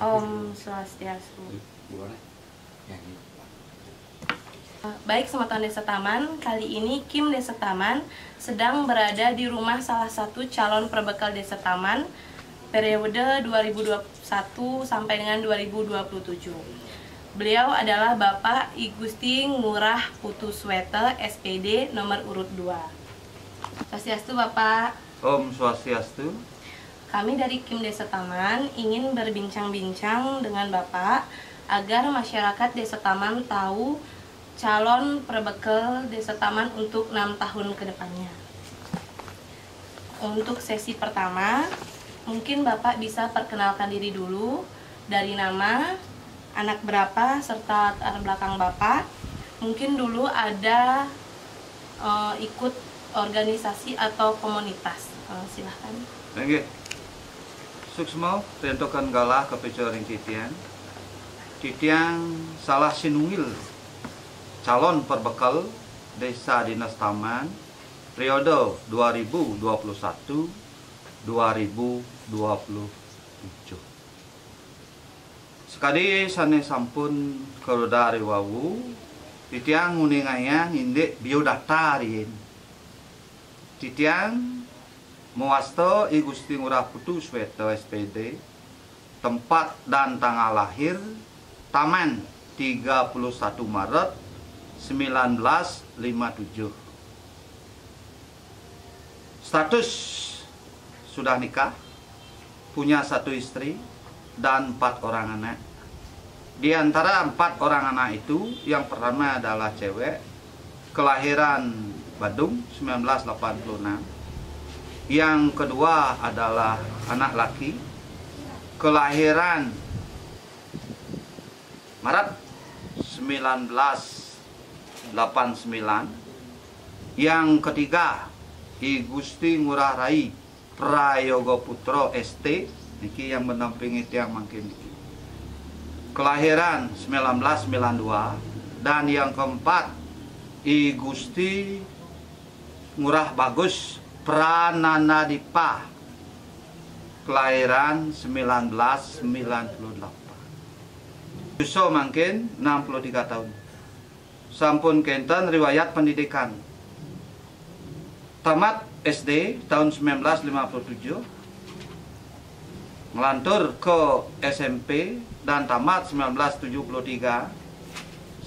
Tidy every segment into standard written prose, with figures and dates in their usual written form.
Om Swastiastu. Baik Sematan Desa Taman, kali ini Kim Desa Taman sedang berada di rumah salah satu calon perbekal Desa Taman periode 2021 sampai dengan 2027. Beliau adalah Bapak I Gusti Ngurah Putuswete, SPD nomor urut 2. Swastiastu Bapak. Om Swastiastu. Kami dari Kim Desa Taman ingin berbincang-bincang dengan Bapak agar masyarakat Desa Taman tahu calon perbekal Desa Taman untuk 6 tahun ke depannya. Untuk sesi pertama, mungkin Bapak bisa perkenalkan diri dulu, dari nama, anak berapa, serta latar belakang Bapak. Mungkin dulu ada ikut organisasi atau komunitas. Silahkan. Oke. Suksmo, tentukan galah kepicoring titian. Titian salah sinungil calon perbekal Desa Dinas Taman periode 2021-2027. Sekali sane sampun kerodari wawu, titiang nguningayang indek biodata rin. Titiang mewasto I Gusti Ngurah Putuswete SPD, tempat dan tanggal lahir Taman 31 Maret 1957. Status sudah nikah, punya 1 istri dan 4 orang anak. Di antara 4 orang anak itu, yang pertama adalah cewek, kelahiran Badung 1986. Yang kedua adalah anak laki, kelahiran Maret 1989. Yang ketiga I Gusti Ngurah Rai Prayogo Putro ST, niki yang menampingi tiang mangkin niki, kelahiran 1992. Dan yang keempat I Gusti Ngurah Bagus Prananadipa, kelahiran 1998. Usia mungkin 63 tahun. Sampun kenten riwayat pendidikan. Tamat SD tahun 1957. Ngelantur ke SMP dan tamat 1973.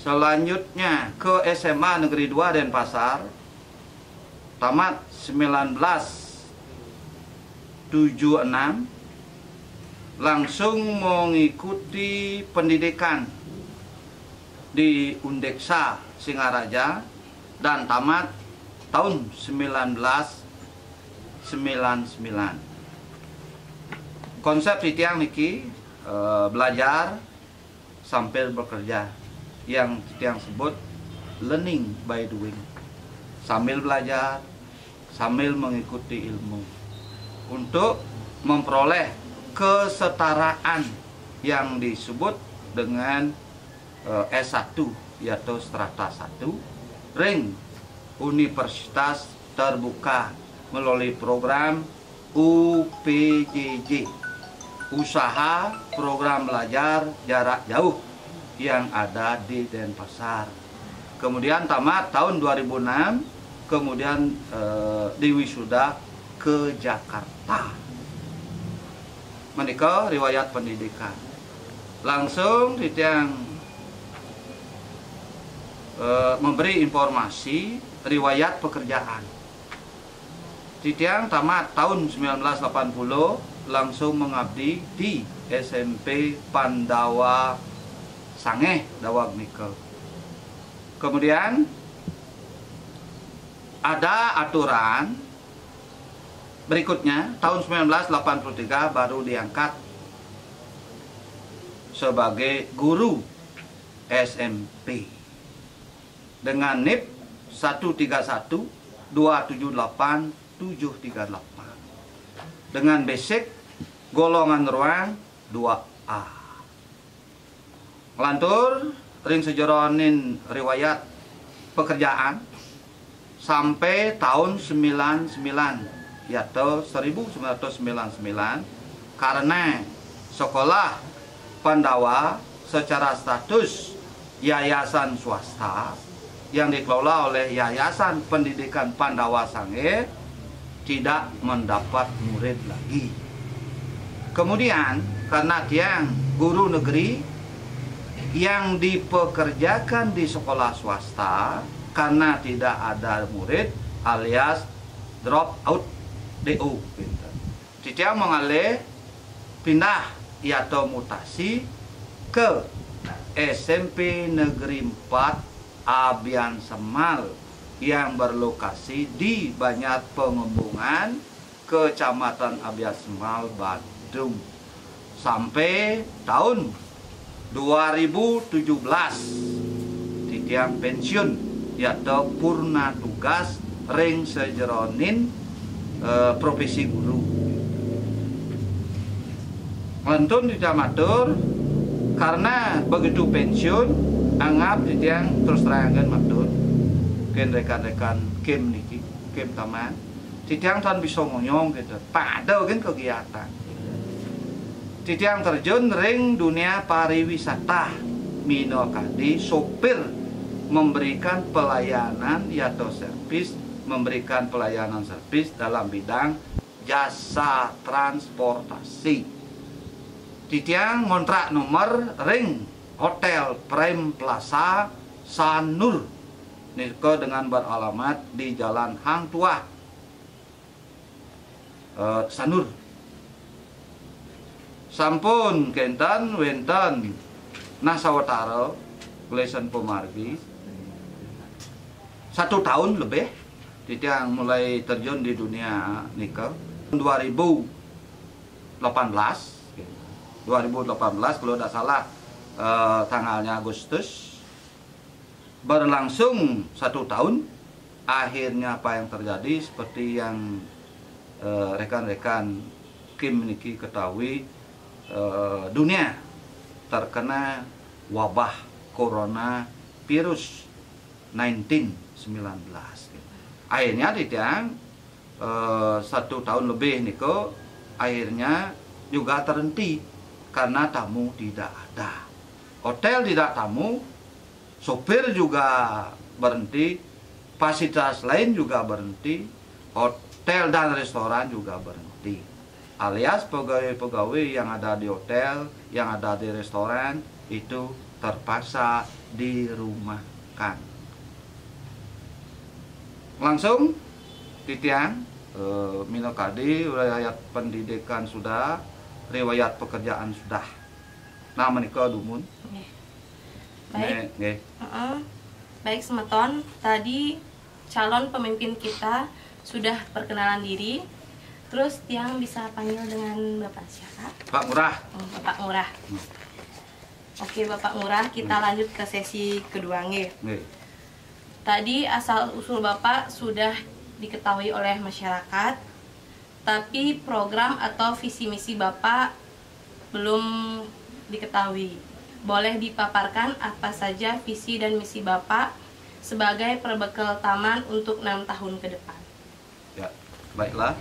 Selanjutnya ke SMA Negeri 2 Denpasar. Tamat 1976. Langsung mengikuti pendidikan di Undeksa Singaraja dan tamat tahun 1999. Konsep titiang niki belajar sambil bekerja, yang titiang sebut learning by doing. Sambil belajar, sambil mengikuti ilmu untuk memperoleh kesetaraan yang disebut dengan S1, yaitu strata 1 ring Universitas Terbuka melalui program UPJJ, usaha program belajar jarak jauh yang ada di Denpasar. Kemudian tamat tahun 2006, kemudian diwisuda ke Jakarta. Menikah riwayat pendidikan. Langsung titiang memberi informasi riwayat pekerjaan. Titiang tamat tahun 1980, langsung mengabdi di SMP Pandawa Sangeh, Dawag Nikel. Kemudian ada aturan berikutnya, tahun 1983 baru diangkat sebagai guru SMP dengan NIP 131278738 dengan basic golongan ruang 2A. Lantur ring sejoronin riwayat pekerjaan sampai tahun 99, yaitu 1999, karena sekolah Pandawa secara status yayasan swasta yang dikelola oleh Yayasan Pendidikan Pandawa Sange tidak mendapat murid lagi. Kemudian karena tiang guru negeri yang dipekerjakan di sekolah swasta karena tidak ada murid alias drop out DO. Tiang mengalih pindah atau mutasi ke SMP Negeri 4 Abian Semal yang berlokasi di Banjar Pengembungan, Kecamatan Abian Semal, Badung. Sampai tahun 2017 Titiang pensiun yaitu purna tugas ring sejeronin profesi guru. Lentun tidak matur karena begitu pensiun anggap Titiang terus terangan matur ken rekan-rekan Kim niki Kim taman Titiang tan bisa ngonyong gitu pada kan kegiatan Titiang terjun ring dunia pariwisata minokadi sopir memberikan pelayanan atau servis dalam bidang jasa transportasi. Titiang ngontrak nomor ring Hotel Prime Plaza Sanur niko dengan beralamat di Jalan Hang Tuah Sanur. Sampun kenten wenten nasawatara Gleason Pomargi 1 tahun lebih Titiang mulai terjun di dunia nikel 2018 kalau tidak salah tanggalnya Agustus, berlangsung 1 tahun. Akhirnya apa yang terjadi seperti yang rekan-rekan Kim niki ketahui, dunia terkena wabah corona virus 19. Akhirnya Titiang 1 tahun lebih niko akhirnya juga terhenti karena tamu tidak ada, hotel tidak tamu, sopir juga berhenti, fasilitas lain juga berhenti, hotel dan restoran juga berhenti, alias pegawai-pegawai yang ada di hotel, yang ada di restoran itu terpaksa dirumahkan. Langsung Titiang minokadi riwayat pendidikan sudah, riwayat pekerjaan sudah. Nah menikah dumun. Baik. Baik semeton, tadi calon pemimpin kita sudah perkenalan diri. Terus Tiang bisa panggil dengan Bapak siapa? Pak Ngurah. Bapak Ngurah. Oke Bapak Ngurah, kita lanjut ke sesi kedua nge. Tadi asal usul Bapak sudah diketahui oleh masyarakat, tapi program atau visi misi Bapak belum diketahui. Boleh dipaparkan apa saja visi dan misi Bapak sebagai perbekal taman untuk 6 tahun ke depan? Ya, baiklah.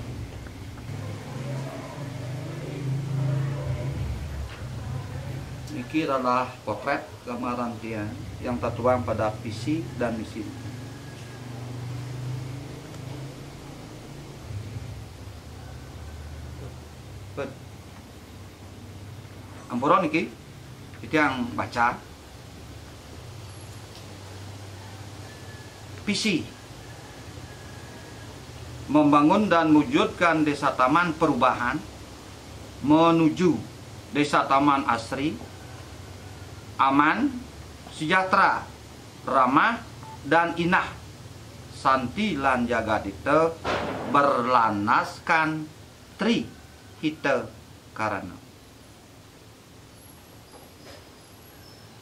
Ini adalah potret gambaran Tiang yang tertuang pada visi dan misi. Ampuron niki itu yang baca visi membangun dan mewujudkan desa taman perubahan menuju desa taman asri, aman, sejahtera, ramah dan inah, santi lan jagadita berlanaskan tri hita karana.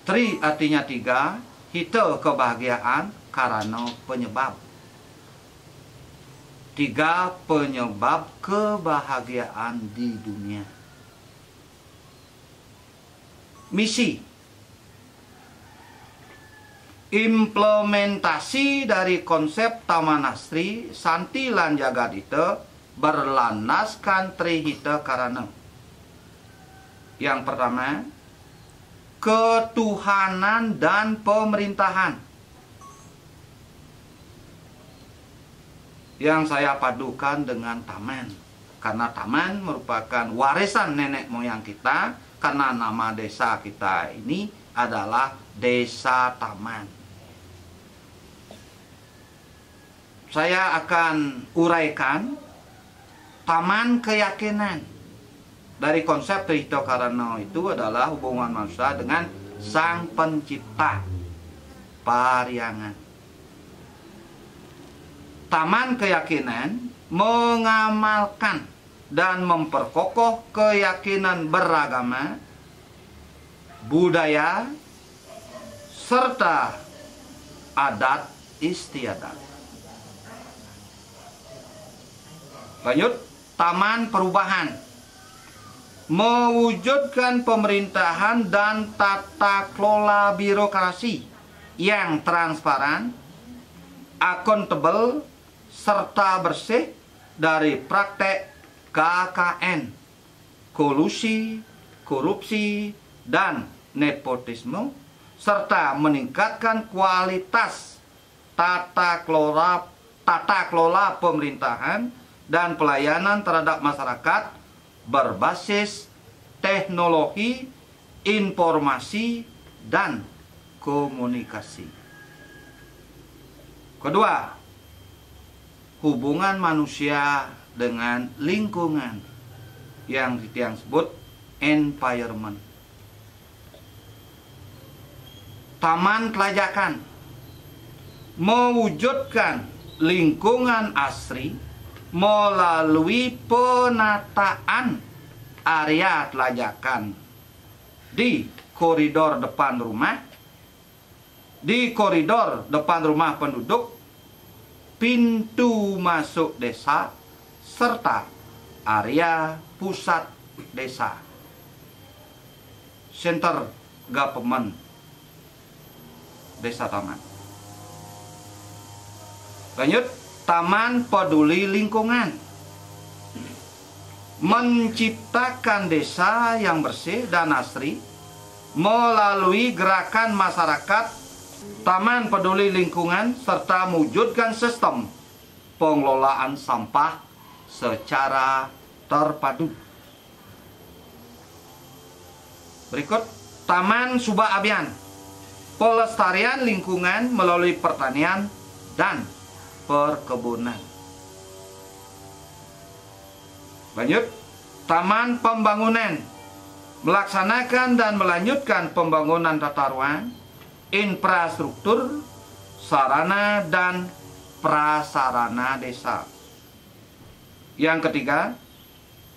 Tri artinya 3, hita kebahagiaan, karana penyebab. 3 penyebab kebahagiaan di dunia. Misi implementasi dari konsep Taman Asri Santi lan Jagadita berlanaskan tri hita karana. Yang pertama, ketuhanan dan pemerintahan. Yang saya padukan dengan taman, karena taman merupakan warisan nenek moyang kita, karena nama desa kita ini adalah Desa Taman. Saya akan uraikan taman keyakinan. Dari konsep Trihito Karana itu adalah hubungan manusia dengan Sang Pencipta Pariangan. Taman keyakinan mengamalkan dan memperkokoh keyakinan beragama, budaya, serta adat istiadat. Lanjut, taman perubahan mewujudkan pemerintahan dan tata kelola birokrasi yang transparan, akuntabel, serta bersih dari praktek KKN, kolusi, korupsi, dan nepotisme, serta meningkatkan kualitas tata kelola pemerintahan dan pelayanan terhadap masyarakat berbasis teknologi, informasi, dan komunikasi. Kedua, hubungan manusia dengan lingkungan yang disebut environment. Taman Kelajakan mewujudkan lingkungan asri melalui penataan area kelajakan di koridor depan rumah, di koridor depan rumah penduduk, pintu masuk desa, serta area pusat desa. Center Government Desa Taman. Lanjut, Taman Peduli Lingkungan menciptakan desa yang bersih dan asri melalui gerakan masyarakat, Taman Peduli Lingkungan, serta mewujudkan sistem pengelolaan sampah secara terpadu. Berikut, Taman Subak Abian, pelestarian lingkungan melalui pertanian dan perkebunan. Lanjut, Taman Pembangunan melaksanakan dan melanjutkan pembangunan tata ruang, infrastruktur, sarana dan prasarana desa. Yang ketiga,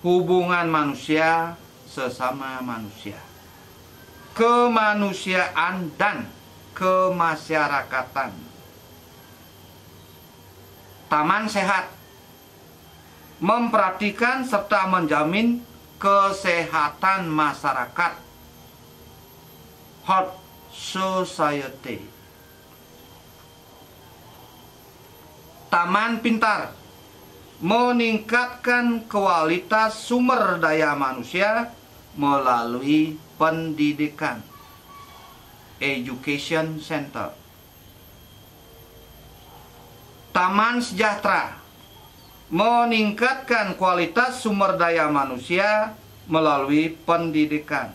hubungan manusia sesama manusia, kemanusiaan dan kemasyarakatan. Taman Sehat memperhatikan serta menjamin kesehatan masyarakat, Health Society. Taman Pintar meningkatkan kualitas sumber daya manusia melalui pendidikan, Education Center. Taman Sejahtera meningkatkan kualitas sumber daya manusia melalui pendidikan.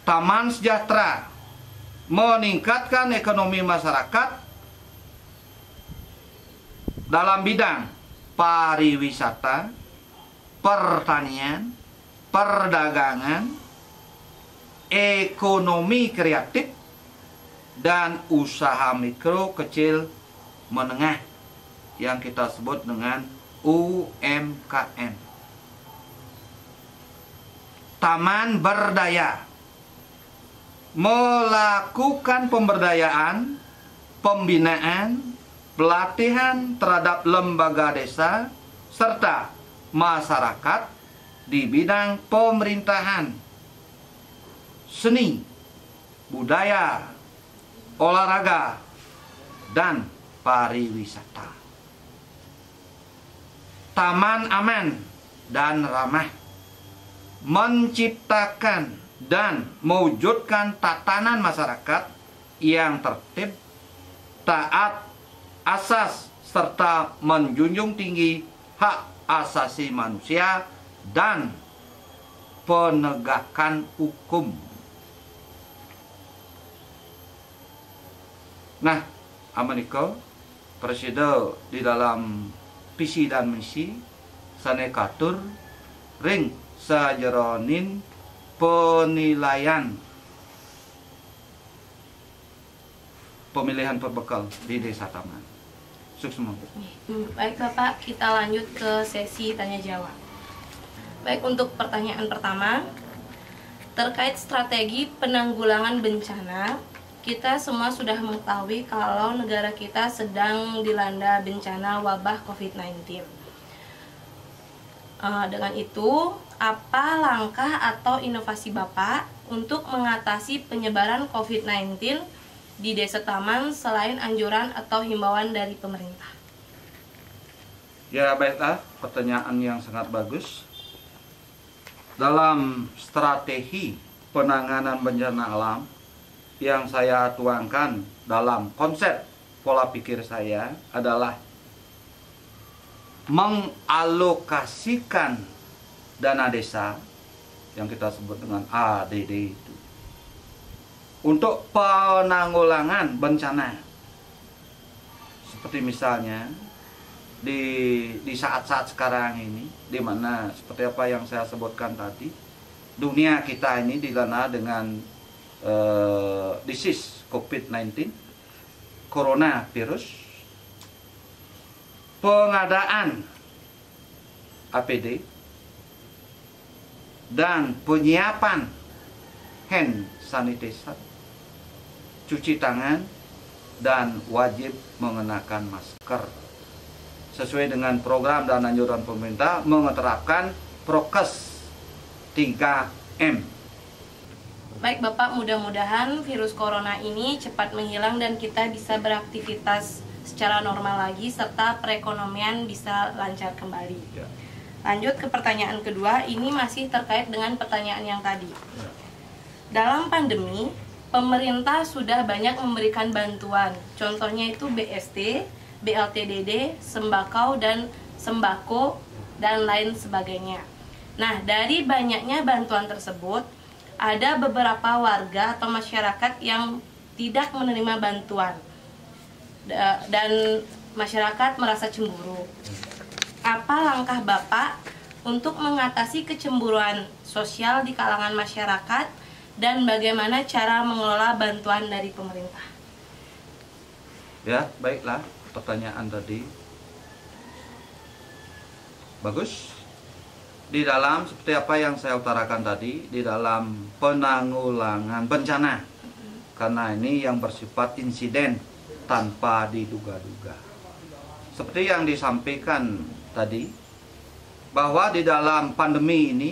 Taman Sejahtera meningkatkan ekonomi masyarakat dalam bidang pariwisata, pertanian, perdagangan, ekonomi kreatif, dan usaha mikro, kecil, menengah yang kita sebut dengan UMKM. Taman Berdaya melakukan pemberdayaan, pembinaan, pelatihan terhadap lembaga desa serta masyarakat di bidang pemerintahan, seni, budaya, olahraga, dan pariwisata. Taman Aman dan Ramah menciptakan dan mewujudkan tatanan masyarakat yang tertib, taat, asas, serta menjunjung tinggi hak asasi manusia dan penegakan hukum. Nah, Amerika Presiden di dalam visi dan misi sanekatur ring sajeronin penilaian pemilihan perbekal di Desa Taman. Sukses. Baik Bapak, kita lanjut ke sesi tanya jawab. Baik, untuk pertanyaan pertama terkait strategi penanggulangan bencana. Kita semua sudah mengetahui kalau negara kita sedang dilanda bencana wabah COVID-19. Dengan itu, apa langkah atau inovasi Bapak untuk mengatasi penyebaran COVID-19 di Desa Taman selain anjuran atau himbauan dari pemerintah? Ya, baiklah, pertanyaan yang sangat bagus. Dalam strategi penanganan bencana alam yang saya tuangkan dalam konsep pola pikir saya adalah mengalokasikan dana desa yang kita sebut dengan ADD itu untuk penanggulangan bencana. Seperti misalnya di saat-saat sekarang ini, di mana seperti apa yang saya sebutkan tadi, dunia kita ini dilanda dengan disease COVID-19, coronavirus, pengadaan APD, dan penyiapan hand sanitizer, cuci tangan, dan wajib mengenakan masker. Sesuai dengan program dan anjuran pemerintah menerapkan prokes 3M. Baik Bapak, mudah-mudahan virus corona ini cepat menghilang dan kita bisa beraktivitas secara normal lagi serta perekonomian bisa lancar kembali. Ya. Lanjut ke pertanyaan kedua, ini masih terkait dengan pertanyaan yang tadi. Ya. Dalam pandemi, pemerintah sudah banyak memberikan bantuan. Contohnya itu BST, BLTDD, sembako dan lain sebagainya. Nah, dari banyaknya bantuan tersebut, ada beberapa warga atau masyarakat yang tidak menerima bantuan dan masyarakat merasa cemburu. Apa langkah Bapak untuk mengatasi kecemburuan sosial di kalangan masyarakat dan bagaimana cara mengelola bantuan dari pemerintah? Ya, baiklah, pertanyaan tadi bagus. Di dalam seperti apa yang saya utarakan tadi, di dalam penanggulangan bencana, karena ini yang bersifat insiden tanpa diduga-duga. Seperti yang disampaikan tadi, bahwa di dalam pandemi ini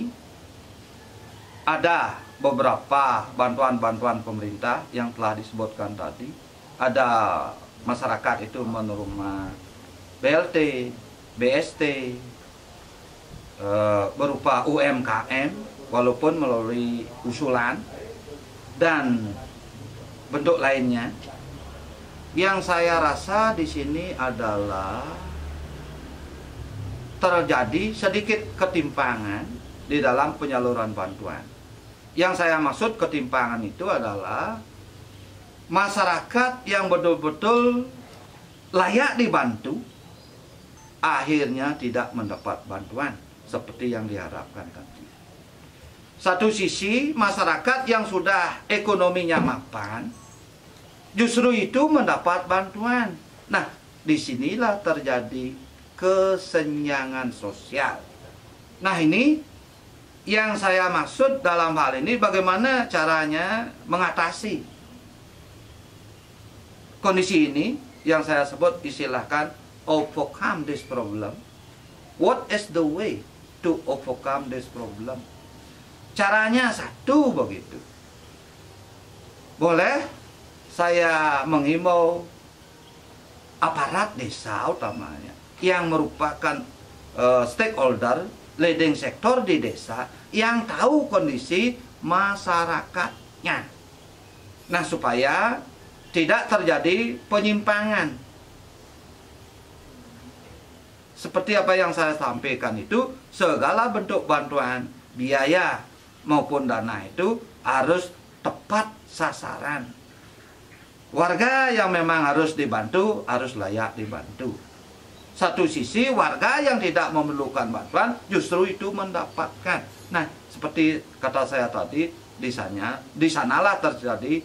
ada beberapa bantuan-bantuan pemerintah yang telah disebutkan tadi. Ada masyarakat itu menerima BLT, BST, berupa UMKM walaupun melalui usulan dan bentuk lainnya. Yang saya rasa di sini adalah terjadi sedikit ketimpangan di dalam penyaluran bantuan. Yang saya maksud ketimpangan itu adalah masyarakat yang betul-betul layak dibantu akhirnya tidak mendapat bantuan seperti yang diharapkan tadi. Satu sisi masyarakat yang sudah ekonominya mapan justru itu mendapat bantuan. Nah, disinilah terjadi kesenjangan sosial. Nah, ini yang saya maksud dalam hal ini, bagaimana caranya mengatasi kondisi ini yang saya sebut istilahkan overcome this problem. What is the way to overcome this problem? Caranya satu begitu. Boleh saya menghimbau aparat desa utamanya yang merupakan stakeholder leading sektor di desa yang tahu kondisi masyarakatnya. Nah, supaya tidak terjadi penyimpangan. Seperti apa yang saya sampaikan itu, segala bentuk bantuan, biaya maupun dana itu harus tepat sasaran. Warga yang memang harus dibantu, harus layak dibantu. Satu sisi warga yang tidak memerlukan bantuan justru itu mendapatkan. Nah, seperti kata saya tadi, di sanalah terjadi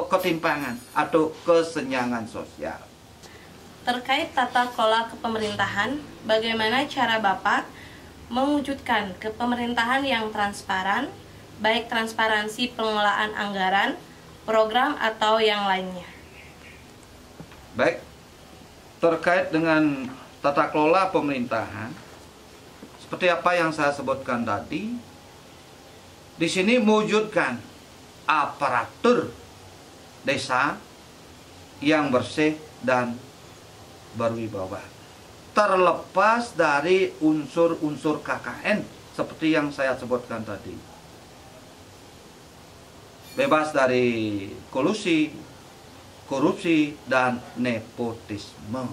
ketimpangan atau kesenjangan sosial. Terkait tata kelola kepemerintahan, bagaimana cara Bapak mewujudkan kepemerintahan yang transparan, baik transparansi pengelolaan anggaran, program atau yang lainnya? Baik, terkait dengan tata kelola pemerintahan, seperti apa yang saya sebutkan tadi, di sini mewujudkan aparatur desa yang bersih dan berwibawa, terlepas dari unsur-unsur KKN seperti yang saya sebutkan tadi, bebas dari kolusi, korupsi, dan nepotisme.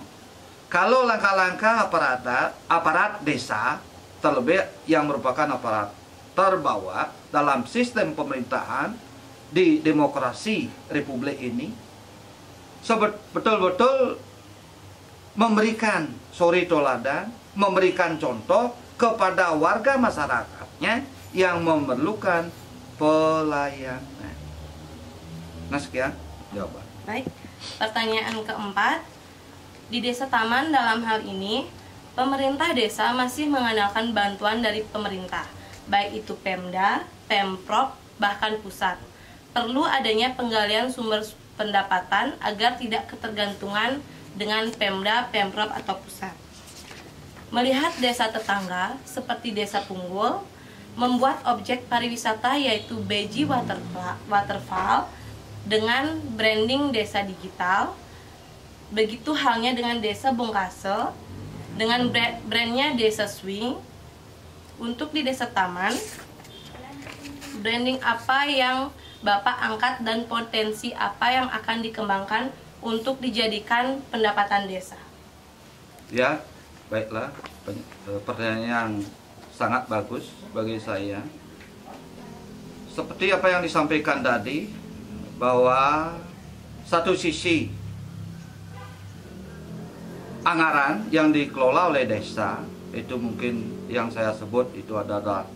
Kalau langkah-langkah aparat desa, terlebih yang merupakan aparat terbawah dalam sistem pemerintahan di demokrasi Republik ini, betul-betul memberikan suri toladan, memberikan contoh kepada warga masyarakatnya yang memerlukan pelayanan. Nah, sekian jawaban. Baik, pertanyaan keempat. Di Desa Taman dalam hal ini, pemerintah desa masih mengandalkan bantuan dari pemerintah, baik itu Pemda, Pemprov, bahkan pusat. Perlu adanya penggalian sumber pendapatan agar tidak ketergantungan dengan Pemda, Pemprov, atau pusat. Melihat desa tetangga seperti Desa Punggul membuat objek pariwisata yaitu Beji Waterfall dengan branding desa digital. Begitu halnya dengan Desa Bongkasel dengan brandnya Desa Swing. Untuk di Desa Taman, branding apa yang Bapak angkat dan potensi apa yang akan dikembangkan untuk dijadikan pendapatan desa? Ya, baiklah, pertanyaan yang sangat bagus bagi saya. Seperti apa yang disampaikan tadi, bahwa satu sisi anggaran yang dikelola oleh desa, itu mungkin yang saya sebut itu adalah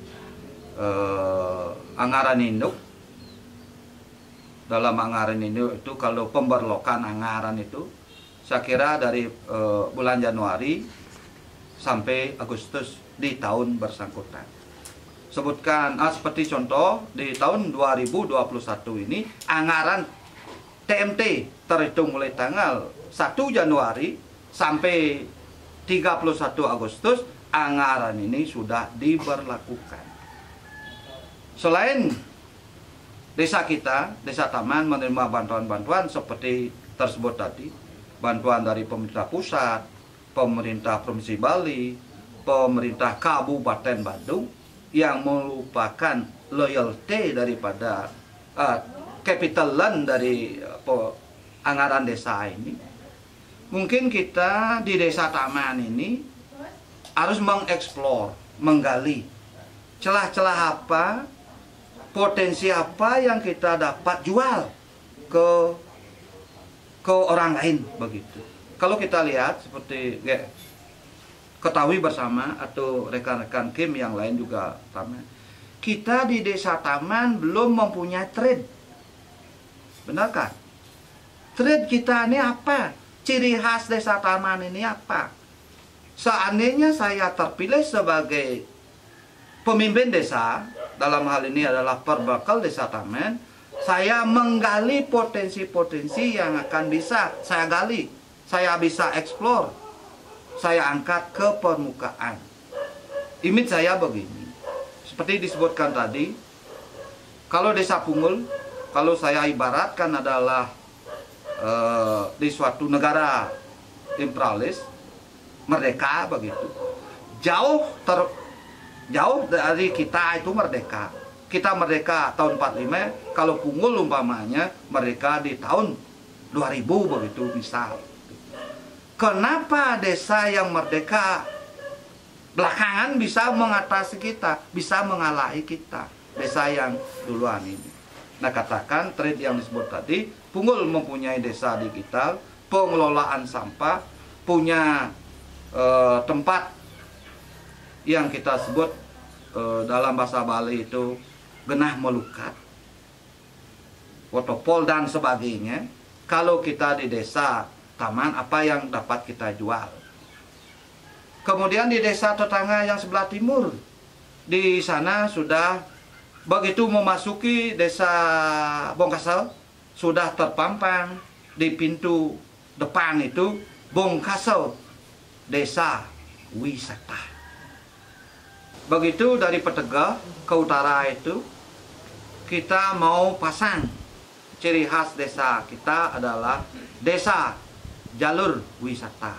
anggaran induk. Dalam anggaran ini itu kalau pemberlokan anggaran itu saya kira dari bulan Januari sampai Agustus di tahun bersangkutan. Sebutkan seperti contoh di tahun 2021 ini anggaran TMT terhitung mulai tanggal 1 Januari sampai 31 Agustus anggaran ini sudah diberlakukan. Selain desa kita, Desa Taman menerima bantuan-bantuan seperti tersebut tadi, bantuan dari pemerintah pusat, pemerintah Provinsi Bali, pemerintah Kabupaten Bandung, yang merupakan loyalty daripada capital land dari anggaran desa ini. Mungkin kita di Desa Taman ini harus mengeksplor, menggali celah-celah apa, potensi apa yang kita dapat jual ke orang lain begitu. Kalau kita lihat seperti ketahui bersama atau rekan-rekan Kim yang lain juga sama, kita di Desa Taman belum mempunyai trade. Benarkah? Trade kita ini apa? Ciri khas Desa Taman ini apa? Seandainya saya terpilih sebagai pemimpin desa, dalam hal ini adalah perbekal Desa Taman, saya menggali potensi-potensi yang akan bisa saya gali, saya bisa eksplor, saya angkat ke permukaan. Image saya begini, seperti disebutkan tadi, kalau Desa Punggul, kalau saya ibaratkan adalah di suatu negara imperialis, merdeka begitu, jauh jauh dari kita itu merdeka. Kita merdeka tahun 45, kalau Punggul umpamanya merdeka di tahun 2000 begitu misal. Kenapa desa yang merdeka belakangan bisa mengatasi kita, bisa mengalahi kita, desa yang duluan ini? Nah, katakan tren yang disebut tadi, Punggul mempunyai desa digital, pengelolaan sampah, punya tempat yang kita sebut dalam bahasa Bali itu genah melukat, wotopol dan sebagainya. Kalau kita di desa taman, apa yang dapat kita jual? Kemudian di desa tetangga yang sebelah timur, di sana sudah begitu memasuki desa Bongkasel, sudah terpampang di pintu depan itu Bongkasel desa wisata. Begitu dari Petegah ke utara itu kita mau pasang ciri khas desa kita adalah desa jalur wisata.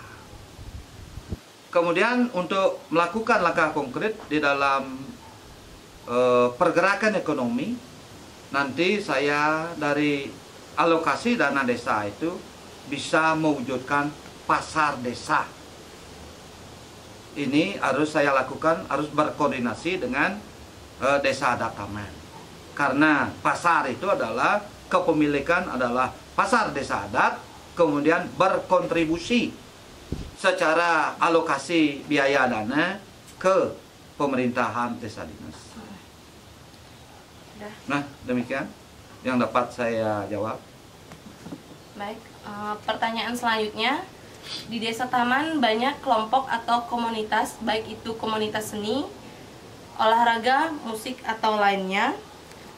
Kemudian untuk melakukan langkah konkret di dalam pergerakan ekonomi, nanti saya dari alokasi dana desa itu bisa mewujudkan pasar desa. Ini harus saya lakukan, harus berkoordinasi dengan desa adat taman. Karena pasar itu adalah kepemilikan adalah pasar desa adat, kemudian berkontribusi secara alokasi biaya dana ke pemerintahan desa dinas. Nah, demikian yang dapat saya jawab. Baik, pertanyaan selanjutnya. Di desa taman banyak kelompok atau komunitas, baik itu komunitas seni, olahraga, musik, atau lainnya.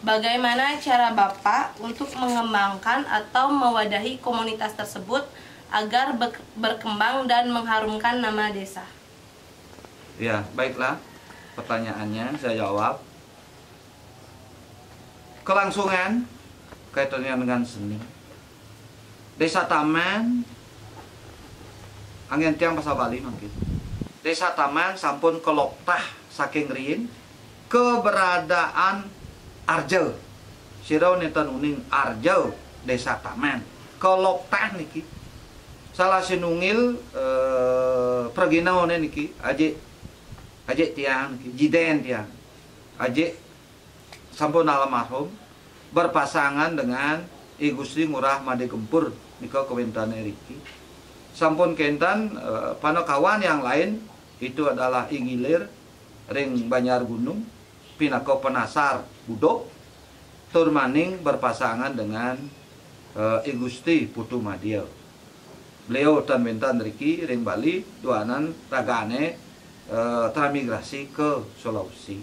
Bagaimana cara Bapak untuk mengembangkan atau mewadahi komunitas tersebut agar berkembang dan mengharumkan nama desa? Ya, baiklah. Pertanyaannya saya jawab. Kelangsungan kaitannya dengan seni. Desa Taman angin tiang bahasa Bali mungkin. Desa Taman sampun keloktah saking riyin keberadaan Arjo. Sira nenten uning Arjo Desa Taman. Keloktah niki. Salah sinungil perginaone niki aje tiang niki jiden tiang. Aje sampun almarhum berpasangan dengan I Gusti Ngurah Made Gempur nika kawentane riki. Sampun kentan panokawan yang lain itu adalah Ingilir ring Banyar Gunung, pinako Penasar Budok, turmaning berpasangan dengan I Gusti Putu Madiel. Beliau tan bentan riki ring Bali duanan ragane transmigrasi ke Sulawesi.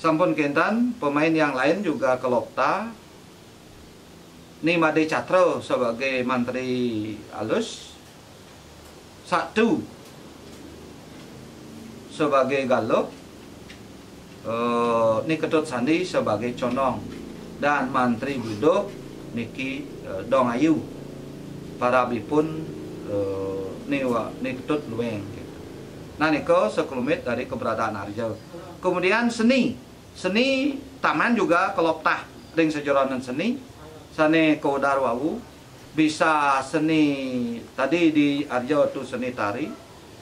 Sampun kentan pemain yang lain juga kelokta. Ni Made Chatro sebagai Menteri Alus, satu sebagai Galop, ni Ketut Sandi sebagai Condong, dan Menteri Budok niki Dongayu. Para bipun ni Ketut Lueng. Gitu. Nah niko sekelumit dari keberadaan Arjo. Kemudian seni taman juga keloptah ring sejoronan seni. Sane Kodar Wawu bisa seni tadi di Arjo itu seni tari,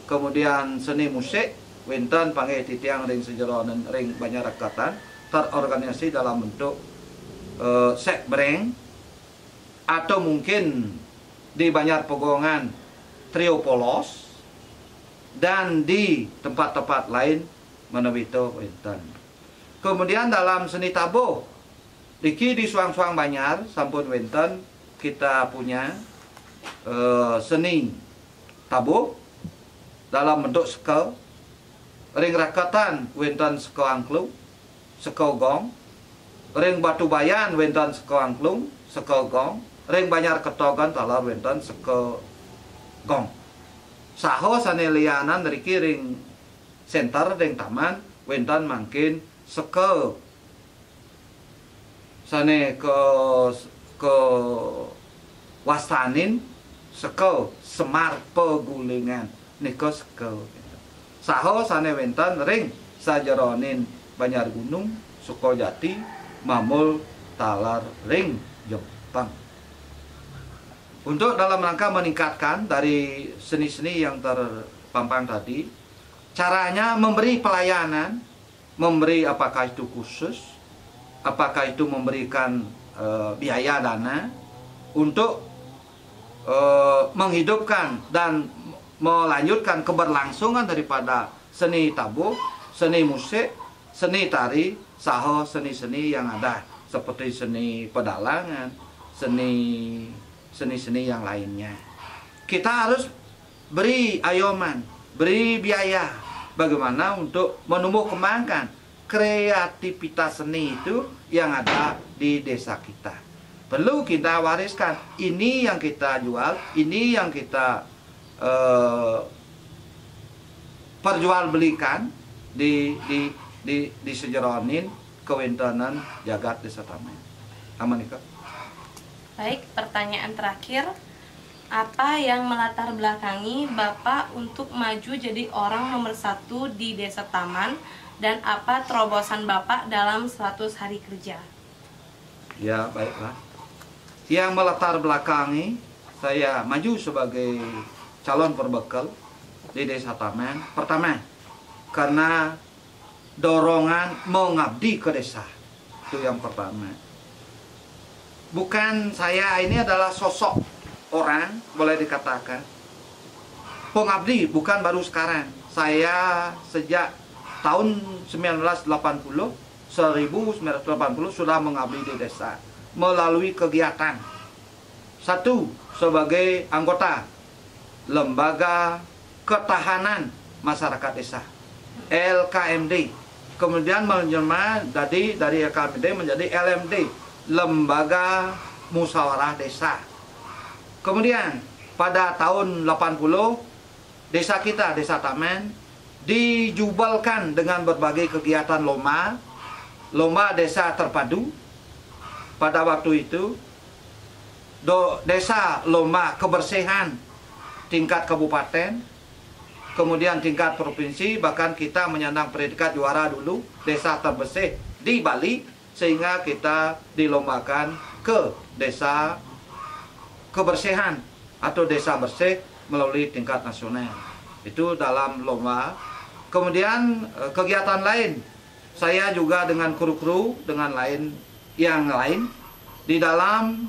kemudian seni musik, wenten panggil titiang ring sejeronan ring banyarakatan terorganisasi dalam bentuk sekbreng atau mungkin di Banjar Pegongan trio polos dan di tempat-tempat lain menewito wenten. Kemudian dalam seni tabuh Diki di Suang-Suang Banyar sampun wenten kita punya seni tabuh dalam bentuk sekel. Ring rakatan wenten sekel angklung, sekel gong. Ring Batu Bayan wenten sekel angklung, sekel gong. Ring Banyar Ketogan talar wenten sekel gong. Saho sane lianan riki ring center ring taman wenten mangkin sekel sane ke Wastanin sekel Semar Pegulingan nika sekel. Saho sane wenten ring sajeronin Banjar Gunung, Sukojati, Mamul, Talar, Ring, Jepang. Untuk dalam rangka meningkatkan dari seni-seni yang terpampang tadi, caranya memberi pelayanan, memberi apakah itu khusus, apakah itu memberikan biaya dana untuk menghidupkan dan melanjutkan keberlangsungan daripada seni tabuh, seni musik, seni tari, saho seni-seni yang ada seperti seni pedalangan, seni-seni yang lainnya. Kita harus beri ayoman, beri biaya bagaimana untuk menumbuh kembangkan kreativitas seni itu yang ada di desa kita. Perlu kita wariskan. Ini yang kita jual, ini yang kita perjualbelikan di sejeronin kewintenan jagat desa Taman. Aman Ika? Baik, pertanyaan terakhir. Apa yang melatar belakangi Bapak untuk maju jadi orang nomor 1 di Desa Taman, dan apa terobosan Bapak dalam 100 hari kerja? Ya, baiklah. Yang melatar belakangi saya maju sebagai calon perbekal di Desa Taman, pertama, karena dorongan mengabdi ke desa. Itu yang pertama. Bukan saya ini adalah sosok orang, boleh dikatakan pengabdi, bukan baru sekarang. Saya sejak tahun 1980 sudah mengabdi di desa melalui kegiatan. Satu, sebagai anggota Lembaga Ketahanan Masyarakat Desa, LKMD. Kemudian menjelma dari LKMD menjadi LMD, Lembaga Musyawarah Desa. Kemudian pada tahun 80 desa kita, Desa Taman, dijubalkan dengan berbagai kegiatan lomba desa terpadu. Pada waktu itu desa lomba kebersihan tingkat kabupaten, kemudian tingkat provinsi, bahkan kita menyandang predikat juara dulu desa terbersih di Bali, sehingga kita dilombakan ke desa kebersihan atau desa bersih melalui tingkat nasional. Itu dalam lomba. Kemudian kegiatan lain, saya juga dengan kru-kru dengan yang lain di dalam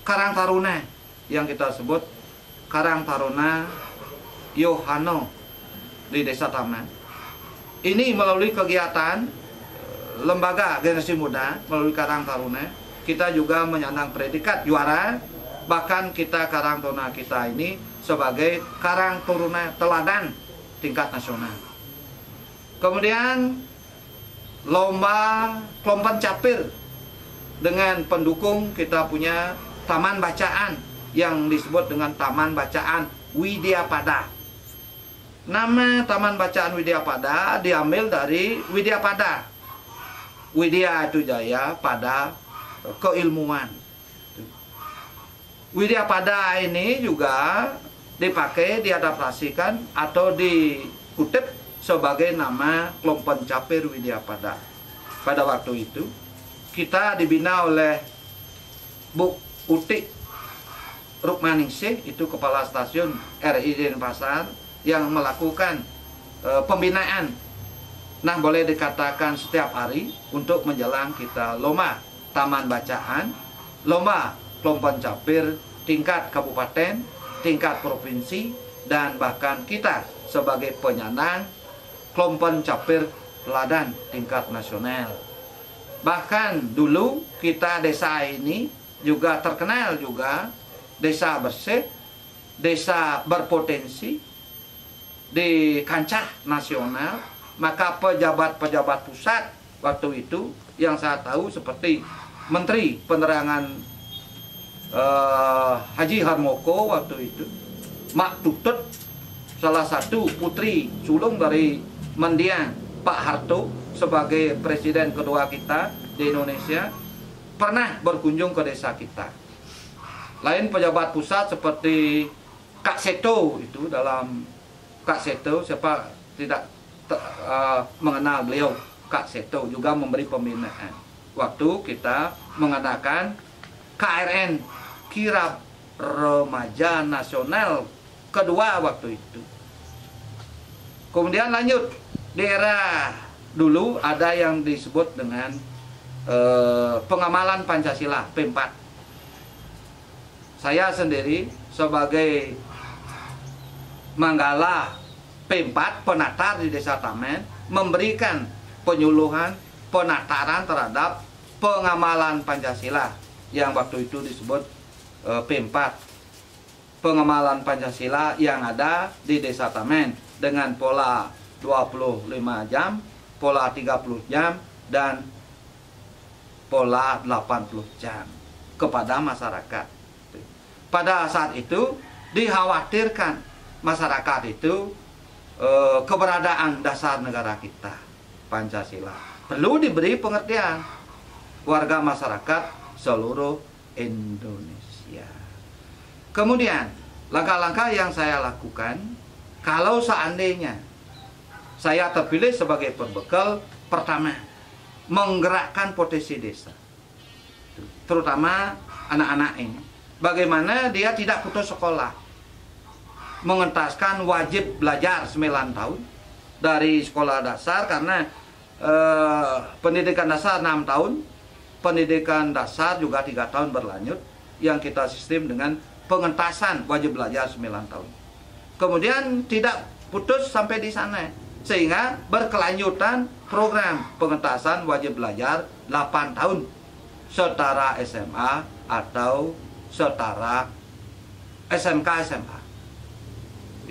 Karang Taruna yang kita sebut Karang Taruna Yohano di Desa Taman. Ini melalui kegiatan lembaga generasi muda melalui Karang Taruna, kita juga menyandang predikat juara. Bahkan kita Karang Taruna kita ini sebagai Karang Taruna teladan tingkat nasional. Kemudian lomba kelompok capir dengan pendukung, kita punya taman bacaan yang disebut dengan Taman Bacaan Widya Pada. Nama Taman Bacaan Widya Pada diambil dari Widya Pada. Widya itu jaya, pada keilmuan. Widya Pada ini juga dipakai, diadaptasikan atau dikutip sebagai nama kelompok capir Widya Pada. Pada waktu itu kita dibina oleh Bu Utik Rukmaningsih, itu kepala stasiun RI Denpasar, yang melakukan pembinaan. Nah, boleh dikatakan setiap hari untuk menjelang kita lomba taman bacaan, lomba kelompok capir tingkat kabupaten, tingkat provinsi, dan bahkan kita sebagai penyandang kelompok capir teladan tingkat nasional. Bahkan dulu kita desa ini juga terkenal juga desa bersih, desa berpotensi di kancah nasional. Maka pejabat-pejabat pusat waktu itu yang saya tahu seperti Menteri Penerangan Haji Harmoko waktu itu, Mak Tutut, salah satu putri sulung dari mendiang Pak Harto sebagai presiden kedua kita di Indonesia, pernah berkunjung ke desa kita. Lain pejabat pusat seperti Kak Seto, itu dalam Kak Seto, siapa tidak mengenal beliau, Kak Seto, juga memberi pembinaan. Waktu kita mengadakan KRN, Kirab Remaja Nasional kedua waktu itu. Kemudian lanjut, daerah dulu ada yang disebut dengan pengamalan Pancasila P4. Saya sendiri sebagai Manggala P4 penatar di Desa Taman memberikan penyuluhan penataran terhadap pengamalan Pancasila yang waktu itu disebut P4. Pengamalan Pancasila yang ada di Desa Taman dengan pola 25 jam, pola 30 jam, dan pola 80 jam kepada masyarakat. Pada saat itu dikhawatirkan masyarakat itu keberadaan dasar negara kita, Pancasila, perlu diberi pengertian warga masyarakat seluruh Indonesia. Kemudian langkah-langkah yang saya lakukan kalau seandainya saya terpilih sebagai pembekal, pertama, menggerakkan potensi desa, terutama anak-anak ini. Bagaimana dia tidak putus sekolah, mengentaskan wajib belajar 9 tahun dari sekolah dasar, karena pendidikan dasar 6 tahun, pendidikan dasar juga 3 tahun berlanjut, yang kita sistem dengan pengentasan wajib belajar 9 tahun. Kemudian tidak putus sampai di sana, sehingga berkelanjutan program pengentasan wajib belajar 8 tahun setara SMA atau setara SMK SMA.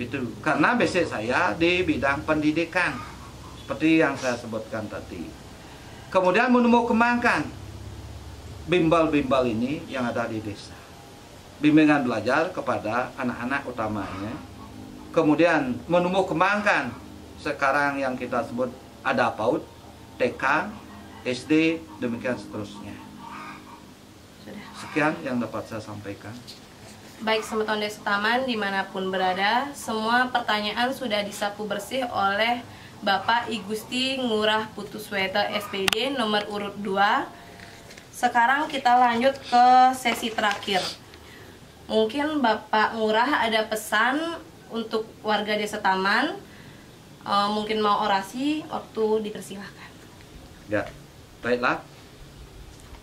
Itu karena basic saya di bidang pendidikan seperti yang saya sebutkan tadi. Kemudian menumbuh kembangkan bimbel-bimbel ini yang ada di desa, bimbingan belajar kepada anak-anak utamanya. Kemudian menumbuh kembangkan sekarang yang kita sebut ada PAUD, TK, SD, demikian seterusnya. Sekian yang dapat saya sampaikan. Baik Semeton Desa Taman dimanapun berada, semua pertanyaan sudah disapu bersih oleh Bapak I Gusti Ngurah Putusweta SPD nomor urut 2. Sekarang kita lanjut ke sesi terakhir. Mungkin Bapak Ngurah ada pesan untuk warga Desa Taman, mungkin mau orasi, waktu dipersilahkan. Ya, baiklah.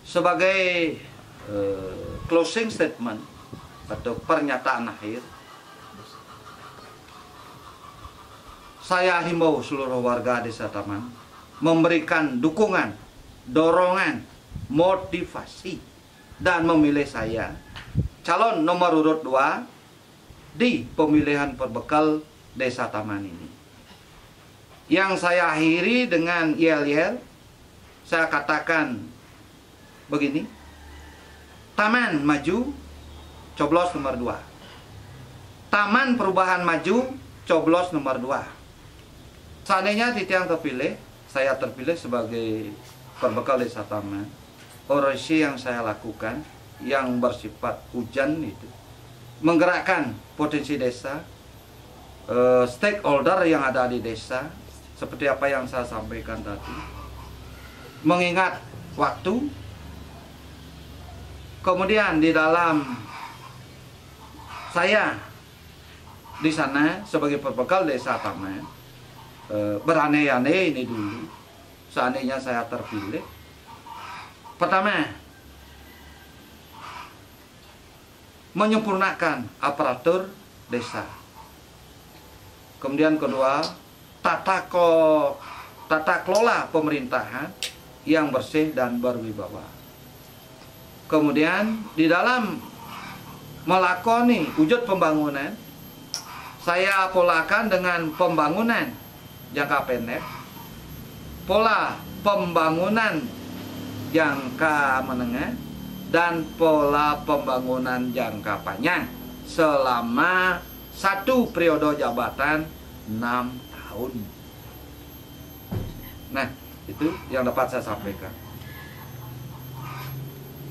Sebagai closing statement atau pernyataan akhir, saya himbau seluruh warga Desa Taman memberikan dukungan, dorongan, motivasi, dan memilih saya calon nomor urut 2 di pemilihan perbekal Desa Taman ini. Yang saya akhiri dengan yel-yel, saya katakan begini: Taman maju, coblos nomor 2. Taman Perubahan maju, coblos nomor 2. Seandainya Titiang terpilih, saya terpilih sebagai perbekal Desa Taman, orasi yang saya lakukan yang bersifat hujan itu menggerakkan potensi desa, stakeholder yang ada di desa, seperti apa yang saya sampaikan tadi, mengingat waktu. Kemudian di dalam saya di sana sebagai perbekal Desa Taman, berane-ane ini dulu, seandainya saya terpilih. Pertama, menyempurnakan aparatur desa. Kemudian kedua, tata kelola pemerintahan yang bersih dan berwibawa. Kemudian di dalam melakoni wujud pembangunan, saya polakan dengan pembangunan jangka pendek, pola pembangunan jangka menengah, dan pola pembangunan jangka panjang selama 1 periode jabatan 6 tahun. Nah, itu yang dapat saya sampaikan.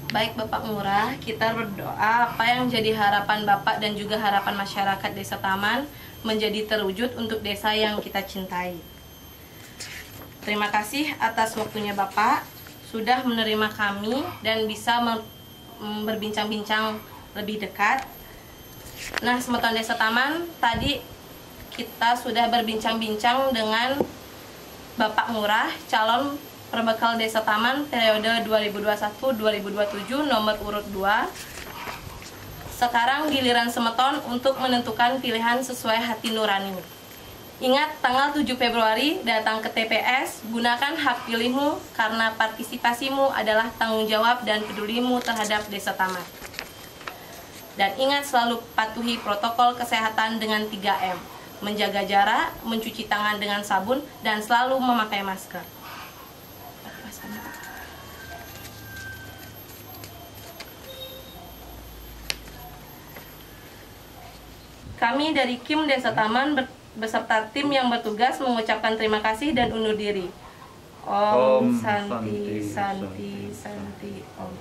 Baik Bapak Ngurah, kita berdoa apa yang jadi harapan Bapak dan juga harapan masyarakat Desa Taman menjadi terwujud untuk desa yang kita cintai. Terima kasih atas waktunya Bapak sudah menerima kami dan bisa berbincang-bincang lebih dekat. Nah, Semeton Desa Taman, tadi kita sudah berbincang-bincang dengan Bapak Ngurah, calon perbekal Desa Taman periode 2021-2027 nomor urut 2. Sekarang giliran Semeton untuk menentukan pilihan sesuai hati nurani. Ingat, tanggal 7 Februari datang ke TPS, gunakan hak pilihmu karena partisipasimu adalah tanggung jawab dan pedulimu terhadap Desa Taman. Dan ingat selalu patuhi protokol kesehatan dengan 3M, menjaga jarak, mencuci tangan dengan sabun, dan selalu memakai masker. Kami dari Kim Desa Taman beserta tim yang bertugas mengucapkan terima kasih dan undur diri. Om Santi Santi Santi Om.